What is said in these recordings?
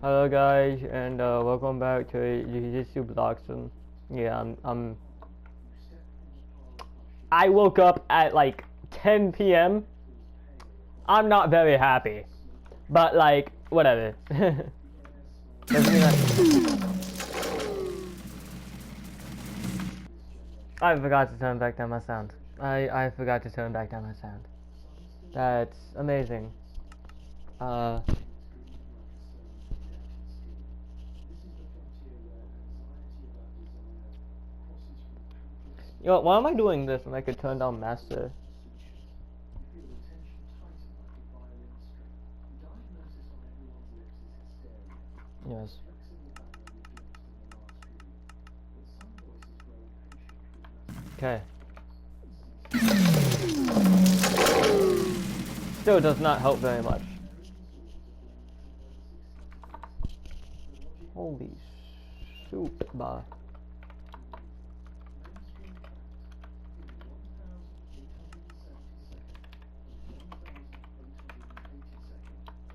Hello guys, and welcome back to Jiu-Jitsu Bloxon. Yeah, I woke up at like 10 p.m. I'm not very happy, but like whatever. Doesn't mean I forgot to turn back down my sound. I forgot to turn back down my sound. That's amazing. Uh, you know, why am I doing this when I could turn down master? Yes. Okay. Still does not help very much. Holy soup, bah.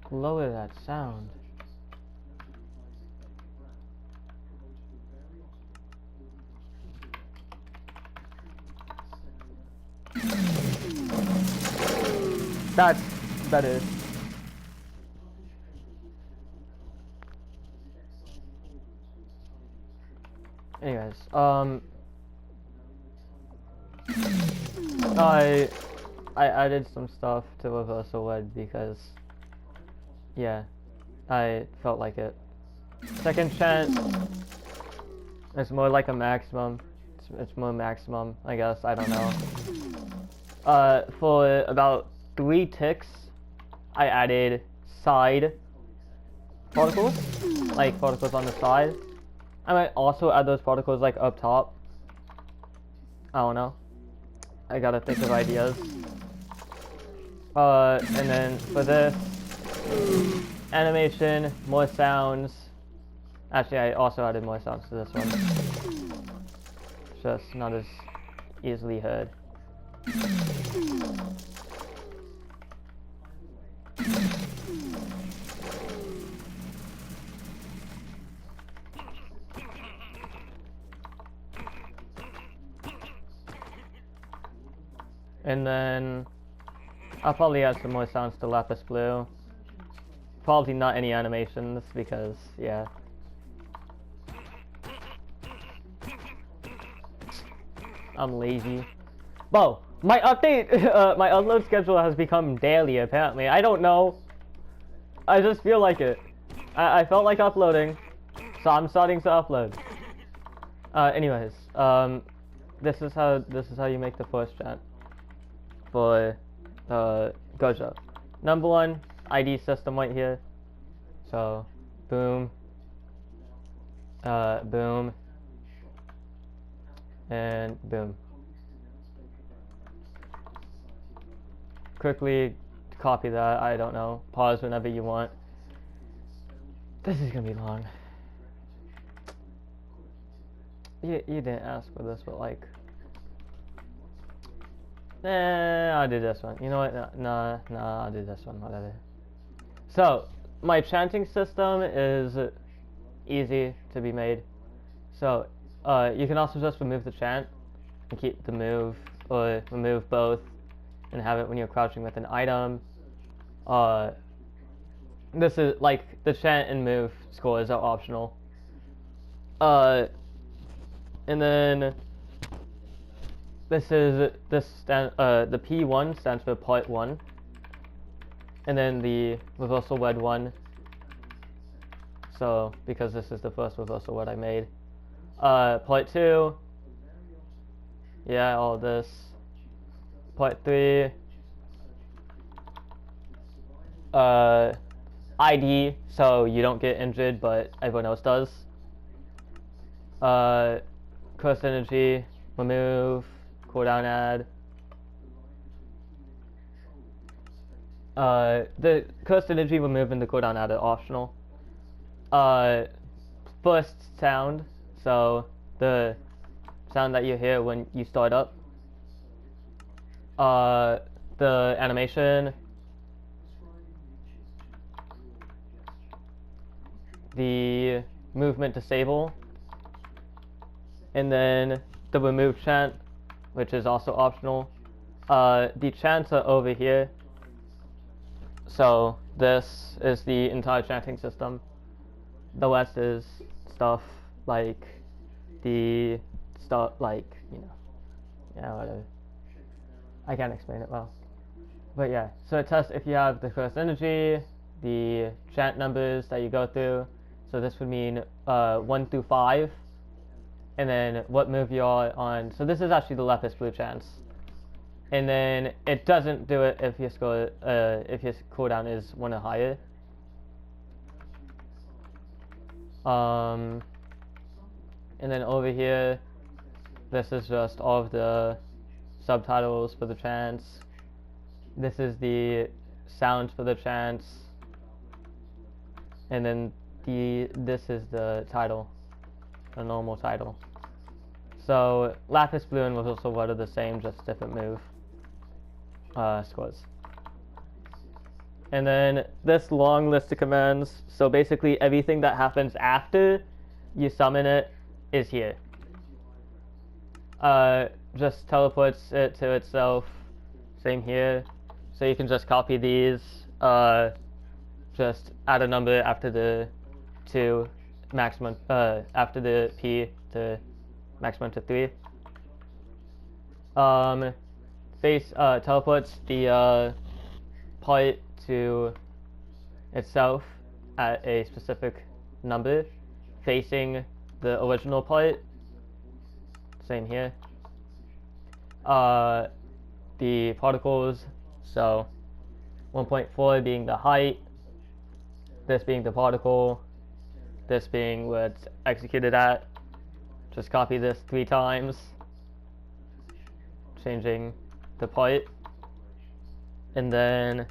Lower that sound. That's better. Anyways, I I added some stuff to Reversal Wed because yeah, I felt like it. Second chance, it's more like a maximum. It's more maximum, I guess. I don't know. For about 3 ticks, I added side particles, like particles on the side. I might also add those particles like up top. I don't know. I gotta think of ideas. And then for this animation, more sounds. Actually, I also added more sounds to this one. It's just not as easily heard. And then I'll probably add some more sounds to Lapis Blue. Probably not any animations because, yeah. I'm lazy. Whoa, my update, my upload schedule has become daily apparently. I don't know. I just feel like it. I felt like uploading, so I'm starting to upload. Anyways, this is how you make the first chant for Gojo. Number one, ID system right here. So, boom, boom, and boom. Quickly copy that. I don't know. Pause whenever you want. This is gonna be long. You didn't ask for this, but like, I'll do this one. You know what? Nah, I'll do this one. Whatever. So, my chanting system is easy to be made. So, you can also just remove the chant and keep the move, or remove both and have it when you're crouching with an item. This is like the chant and move scores are optional. And then this is the P1 stands for part 1, and then the Reversal Wed 1. So because this is the first Reversal Wed I made. Part 2, yeah, all this. Part 3, ID, so you don't get injured, but everyone else does. Curse energy, remove, cooldown add. The cursed energy remove and the cooldown add are optional. First sound, so the sound that you hear when you start up. The animation. the movement disable, and then the remove chant, which is also optional. The chants are over here, so this is the entire chanting system. The rest is stuff like the stuff like, you know, yeah, whatever. I can't explain it well. But yeah, so it tests if you have the first energy, the chant numbers that you go through. So this would mean 1 through 5, and then what move you are on. So this is actually the Lapis Blue chants. And then it doesn't do it if your score, if your cooldown is 1 or higher. And then over here, this is just all of the subtitles for the chants. This is the sounds for the chants, and then this is the title, the normal title. So Lapis Blue and Reversal Word are the same, just different move scores. And then this long list of commands, so basically everything that happens after you summon it is here. Just teleports it to itself, same here. So you can just copy these, just add a number after the 2, maximum, after the P to maximum to 3. Teleports the part to itself at a specific number, facing the original part. Same here. The particles, so 1.4 being the height, this being the particle, this being where it's executed at. Just copy this 3 times, changing the part. And then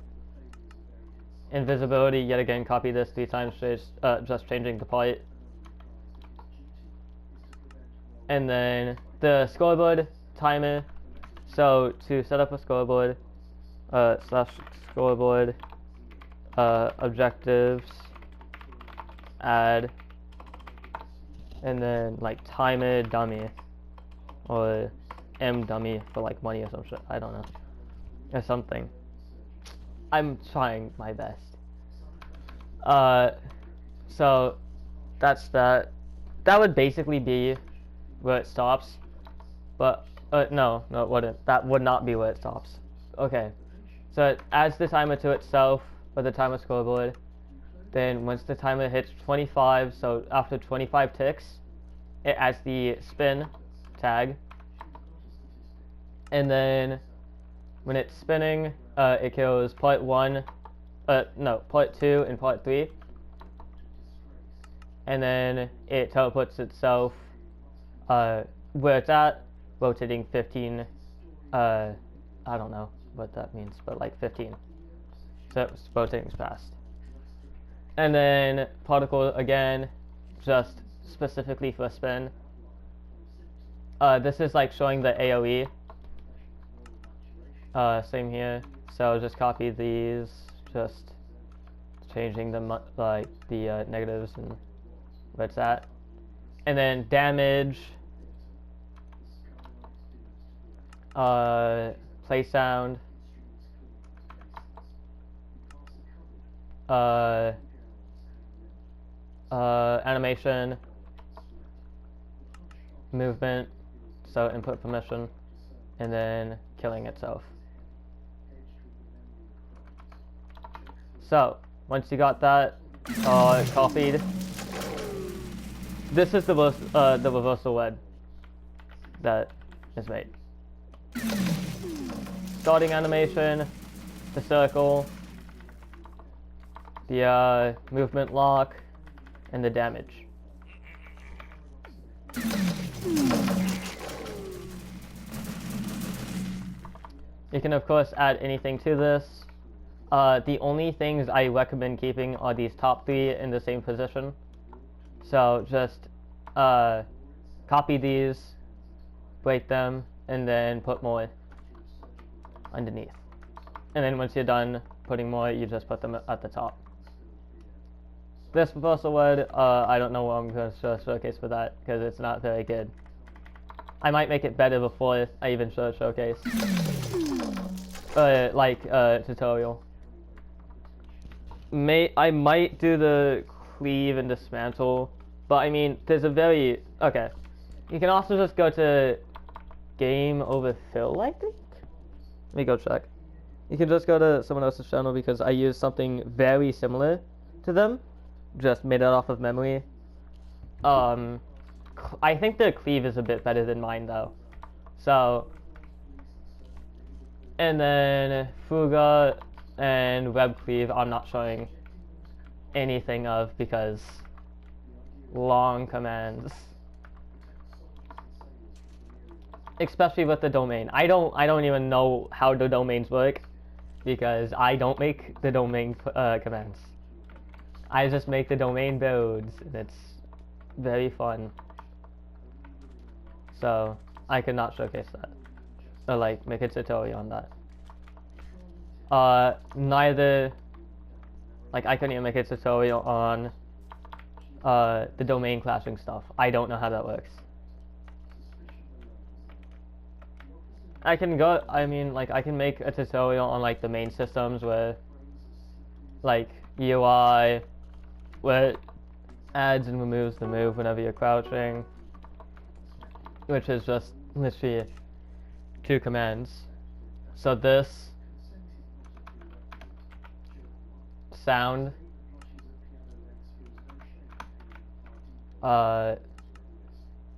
invisibility, yet again copy this 3 times, just changing the part. And then the scoreboard timer, so to set up a scoreboard, / scoreboard, objectives, add, and then like timer dummy, or M dummy for like money or some shit, I don't know, or something. I'm trying my best. So that's that. That would basically be where it stops, but no, it wouldn't. That would not be where it stops. Okay, so it adds the timer to itself for the timer scoreboard. Then once the timer hits 25, so after 25 ticks, it adds the spin tag. And then when it's spinning, it kills part 1, part 2 and part 3. And then it teleports itself where it's at, rotating 15, I don't know what that means, but like 15. So it's rotating fast. And then particle again, just specifically for a spin. This is like showing the AoE. Same here. So just copy these, just changing them like the negatives and where it's at. And then damage, play sound, animation, movement, so input permission, and then killing itself. So once you got that copied, this is the reversal word that is made. Starting animation, the circle, the movement lock, and the damage. You can of course add anything to this. The only things I recommend keeping are these top 3 in the same position. So just copy these, break them, and then put more underneath. And then once you're done putting more, you just put them at the top. This proposal word, I don't know what I'm going to showcase for that, because it's not very good. I might make it better before I even show a showcase. Tutorial. I might do the cleave and dismantle, but I mean, there's a very... Okay. You can also just go to Game Over Fill, I think? Let me go check. You can just go to someone else's channel because I use something very similar to them. Just made it off of memory. I think the cleave is a bit better than mine though. So, and then Fuga and Web Cleave I'm not showing anything of because long commands. Especially with the domain. I don't even know how the domains work because I don't make the domain commands. I just make the domain builds and it's very fun. So I could not showcase that. Or like make a tutorial on that. Neither like I couldn't even make a tutorial on the domain clashing stuff. I don't know how that works. I can make a tutorial on like the main systems where like UI where it adds and removes the move whenever you're crouching, which is just literally 2 commands. So this sound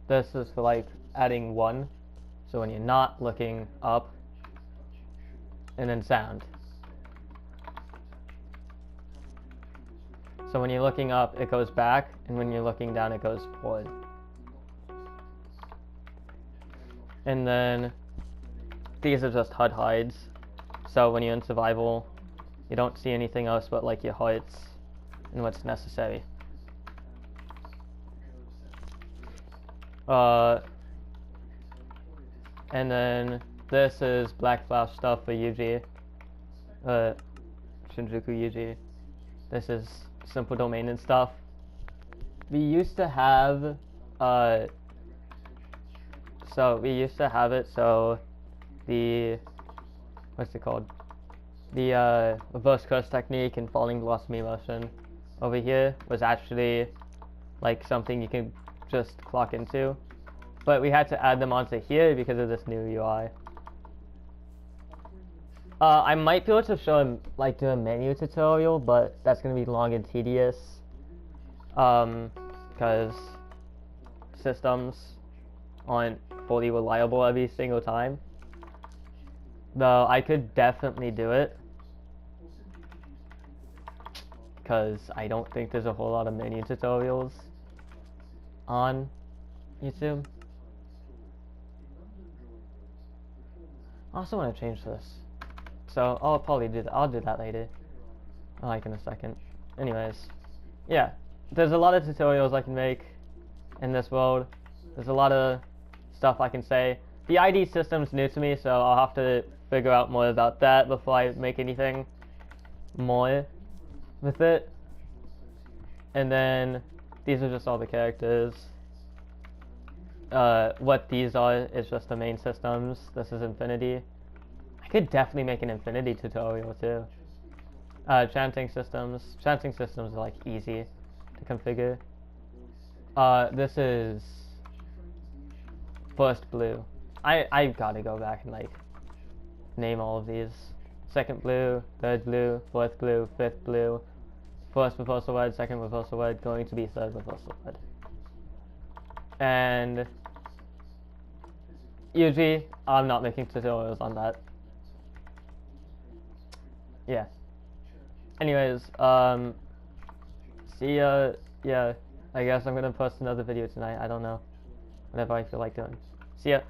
this is for like adding 1. So when you're not looking up, and then sound. So when you're looking up, it goes back, and when you're looking down, it goes forward. And then these are just HUD hides. So when you're in survival, you don't see anything else but like your hearts and what's necessary. And then this is Black Flash stuff for Yuji. Shinjuku Yuji. This is simple domain and stuff. We used to have so the what's it called? The reverse curse technique and falling velocity motion over here was actually like something you can just clock into. But we had to add them onto here because of this new UI. I might be able to show him, like, do a menu tutorial, but that's going to be long and tedious. Because systems aren't fully reliable every single time. Though I could definitely do it. Because I don't think there's a whole lot of menu tutorials on YouTube. I also want to change this, so I'll probably do that. I'll do that later, like in a second. Anyways, yeah, there's a lot of tutorials I can make in this world. There's a lot of stuff I can say. The ID system's new to me, so I'll have to figure out more about that before I make anything more with it. And then these are just all the characters. What these are is just the main systems. This is Infinity. I could definitely make an Infinity tutorial too. Chanting systems. Chanting systems are like easy to configure. This is first blue. I gotta go back and like name all of these. Second blue, third blue, fourth blue, fifth blue. First reversal word, second reversal word, going to be third reversal word. And usually I'm not making tutorials on that. Yeah. Anyways, see ya. Yeah, I guess I'm gonna post another video tonight. I don't know. Whatever I feel like doing. See ya.